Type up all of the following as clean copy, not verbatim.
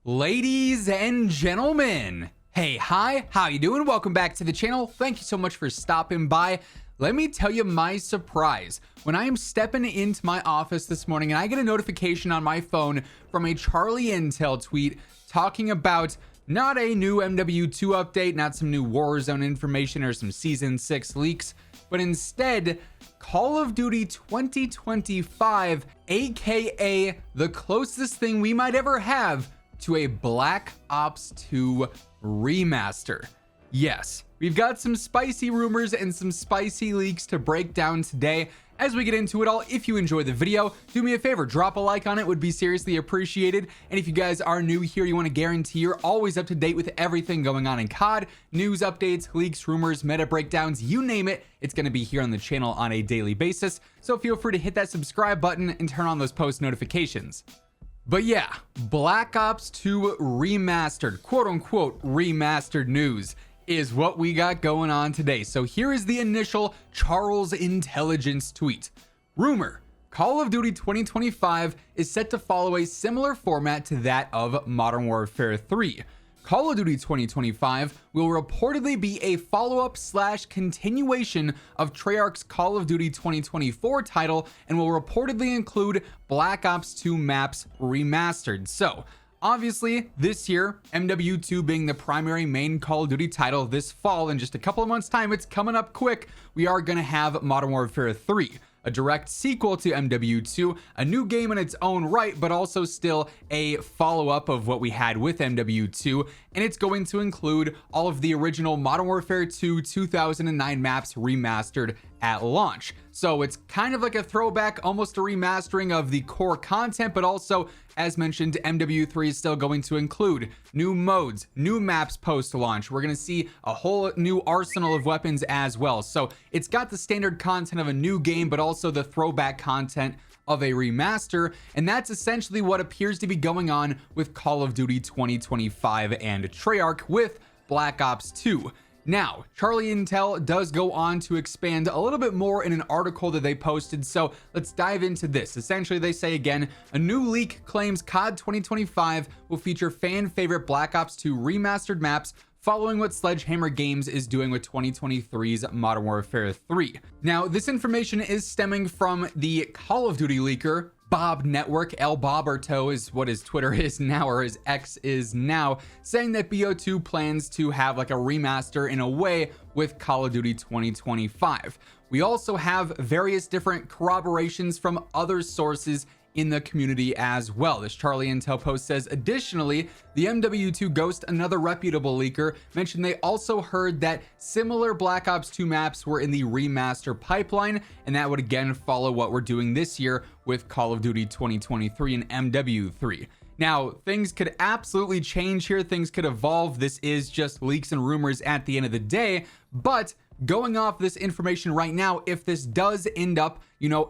Ladies and gentlemen, hey, hi, how you doing? Welcome back to the channel. Thank you so much for stopping by. Let me tell you my surprise when I am stepping into my office this morning and I get a notification on my phone from a Charlie Intel tweet talking about not a new MW2 update, not some new Warzone information or some Season 6 leaks, but instead Call of Duty 2025, aka the closest thing we might ever have to a Black Ops 2 remaster. Yes, we've got some spicy rumors and some spicy leaks to break down today. As we get into it all, if you enjoy the video, do me a favor, drop a like on it, would be seriously appreciated. And if you guys are new here, you want to guarantee you're always up to date with everything going on in COD, news updates, leaks, rumors, meta breakdowns, you name it, it's going to be here on the channel on a daily basis. So feel free to hit that subscribe button and turn on those post notifications. But yeah, Black Ops 2 remastered, quote unquote remastered news is what we got going on today. So here is the initial Charles Intelligence tweet. Rumor: Call of Duty 2025 is set to follow a similar format to that of Modern Warfare 3. Call of Duty 2025 will reportedly be a follow-up / continuation of Treyarch's Call of Duty 2024 title and will reportedly include Black Ops 2 maps remastered. So obviously this year, MW2 being the primary main Call of Duty title this fall, in just a couple of months time, it's coming up quick, we are going to have Modern Warfare 3. A direct sequel to MW2, a new game in its own right, but also still a follow-up of what we had with MW2, and it's going to include all of the original Modern Warfare 2 2009 maps remastered at launch. So it's kind of like a throwback, almost a remastering of the core content, but also, as mentioned, MW3 is still going to include new modes, new maps post-launch. We're going to see a whole new arsenal of weapons as well. So it's got the standard content of a new game, but also the throwback content of a remaster, and that's essentially what appears to be going on with Call of Duty 2025 and Treyarch with Black Ops 2. Now, Charlie Intel does go on to expand a little bit more in an article that they posted, so let's dive into this. Essentially, they say again, a new leak claims COD 2025 will feature fan-favorite Black Ops 2 remastered maps following what Sledgehammer Games is doing with 2023's Modern Warfare 3. Now, this information is stemming from the Call of Duty leaker, Bob Network, El Boberto is what his Twitter is now, or his X is now, saying that BO2 plans to have like a remaster in a way with Call of Duty 2025. We also have various different corroborations from other sources in the community as well. This Charlie Intel post says, additionally, the MW2 Ghost, another reputable leaker, mentioned they also heard that similar Black Ops 2 maps were in the remaster pipeline, and that would again follow what we're doing this year with Call of Duty 2023 and MW3. Now, things could absolutely change here. Things could evolve. This is just leaks and rumors at the end of the day, but going off this information right now, if this does end up,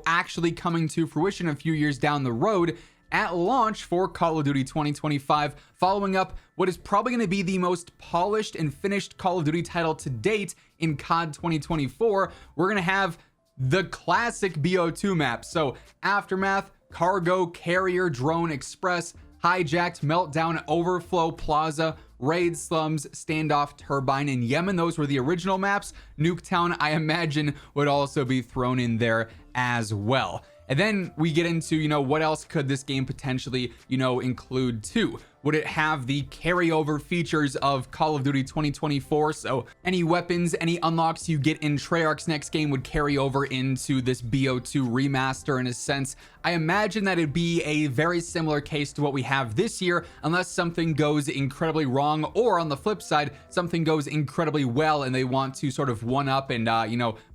actually coming to fruition a few years down the road, at launch for Call of Duty 2025, following up what is probably going to be the most polished and finished Call of Duty title to date in COD 2024, we're going to have the classic BO2 map. So Aftermath, Cargo, Carrier, Drone, Express, Hijacked, Meltdown, Overflow, Plaza, Raid, Slums, Standoff, Turbine, and Yemen. Those were the original maps. Nuketown, I imagine, would also be thrown in there as well. And then we get into, what else could this game potentially, include too? Would it have the carryover features of Call of Duty 2024? So any weapons, any unlocks you get in Treyarch's next game would carry over into this BO2 remaster in a sense. I imagine that it'd be a very similar case to what we have this year, unless something goes incredibly wrong, or on the flip side, something goes incredibly well and they want to sort of one up and,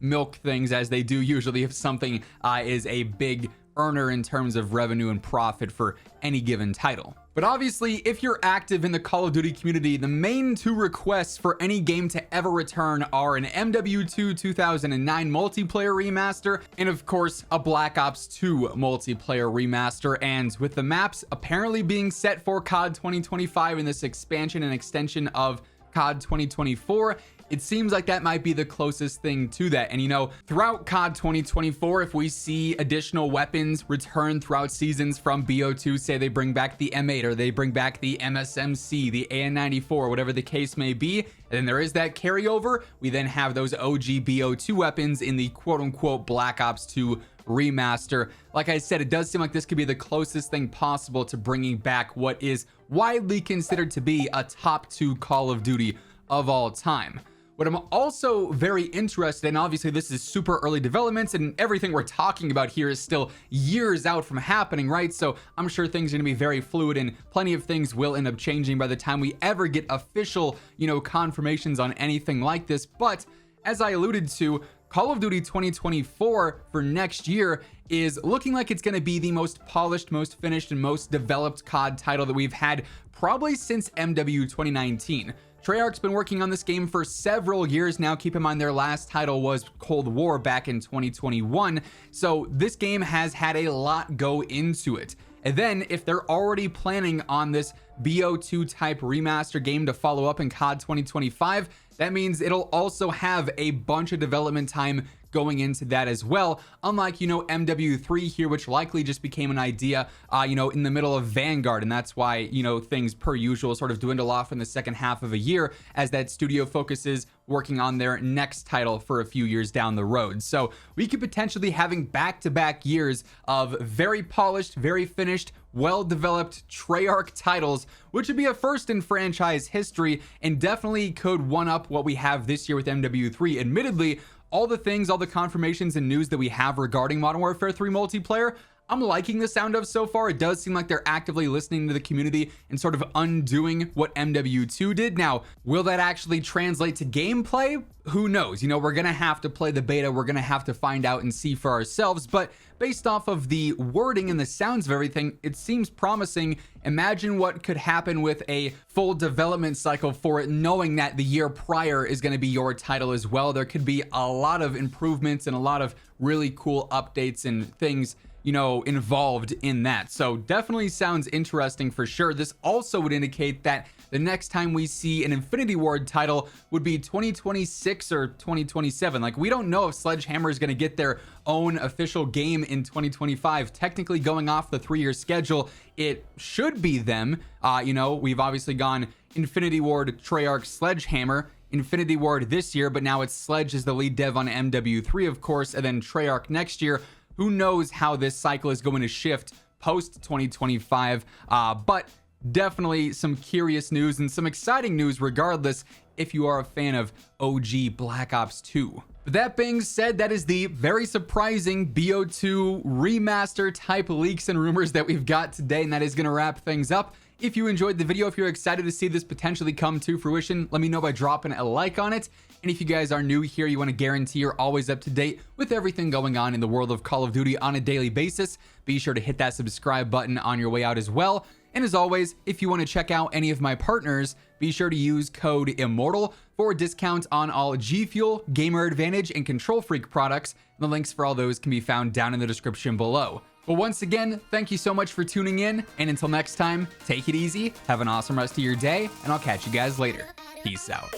milk things as they do usually if something is a big earner in terms of revenue and profit for any given title. But obviously, if you're active in the Call of Duty community, the main two requests for any game to ever return are an MW2 2009 multiplayer remaster and of course a Black Ops 2 multiplayer remaster. And with the maps apparently being set for COD 2025 in this expansion and extension of COD 2024, it seems like that might be the closest thing to that. And you know, throughout COD 2024, if we see additional weapons return throughout seasons from BO2, say they bring back the M8 or they bring back the MSMC, the AN94, whatever the case may be, and then there is that carryover, we then have those OG BO2 weapons in the quote-unquote Black Ops 2 remaster. Like I said, it does seem like this could be the closest thing possible to bringing back what is widely considered to be a top 2 Call of Duty of all time. What I'm also very interested in, obviously this is super early developments and everything we're talking about here is still years out from happening, right? So I'm sure things are going to be very fluid and plenty of things will end up changing by the time we ever get official, you know, confirmations on anything like this. But as I alluded to, Call of Duty 2024 for next year is looking like it's going to be the most polished, most finished, and most developed COD title that we've had probably since MW 2019. Treyarch's been working on this game for several years now. Keep in mind their last title was Cold War back in 2021. So this game has had a lot go into it. And then if they're already planning on this BO2 type remaster game to follow up in COD 2025, that means it'll also have a bunch of development time going into that as well. Unlike, you know, MW3 here, which likely just became an idea, you know, in the middle of Vanguard. And that's why, you know, things per usual sort of dwindle off in the second half of a year as that studio focuses working on their next title for a few years down the road. So we could potentially having back-to-back years of very polished, very finished, well-developed Treyarch titles, which would be a first in franchise history and definitely could one-up what we have this year with MW3. Admittedly, all the things, all the confirmations and news that we have regarding Modern Warfare 3 multiplayer, I'm liking the sound of so far. It does seem like they're actively listening to the community and sort of undoing what MW2 did. Now, will that actually translate to gameplay? Who knows? You know, we're going to have to play the beta. We're going to have to find out and see for ourselves. But based off of the wording and the sounds of everything, it seems promising. Imagine what could happen with a full development cycle for it, knowing that the year prior is going to be your title as well. There could be a lot of improvements and a lot of really cool updates and things, you know, involved in that. So definitely sounds interesting for sure. This also would indicate that the next time we see an Infinity Ward title would be 2026 or 2027. Like, we don't know if Sledgehammer is going to get their own official game in 2025. Technically, going off the 3-year schedule, it should be them. You know, we've obviously gone Infinity Ward, Treyarch, Sledgehammer, Infinity Ward this year, but now it's Sledge is the lead dev on MW3, of course, and then Treyarch next year. Who knows how this cycle is going to shift post 2025, but definitely some curious news and some exciting news regardless if you are a fan of OG Black Ops 2. But that being said, that is the very surprising BO2 remaster type leaks and rumors that we've got today, and that is going to wrap things up. If you enjoyed the video, if you're excited to see this potentially come to fruition, let me know by dropping a like on it. And if you guys are new here, you want to guarantee you're always up to date with everything going on in the world of Call of Duty on a daily basis, be sure to hit that subscribe button on your way out as well. And as always, if you want to check out any of my partners, be sure to use code IMMORTAL for a discount on all G Fuel, Gamer Advantage, and Control Freak products. And the links for all those can be found down in the description below. But once again, thank you so much for tuning in, and until next time, take it easy, have an awesome rest of your day, and I'll catch you guys later. Peace out.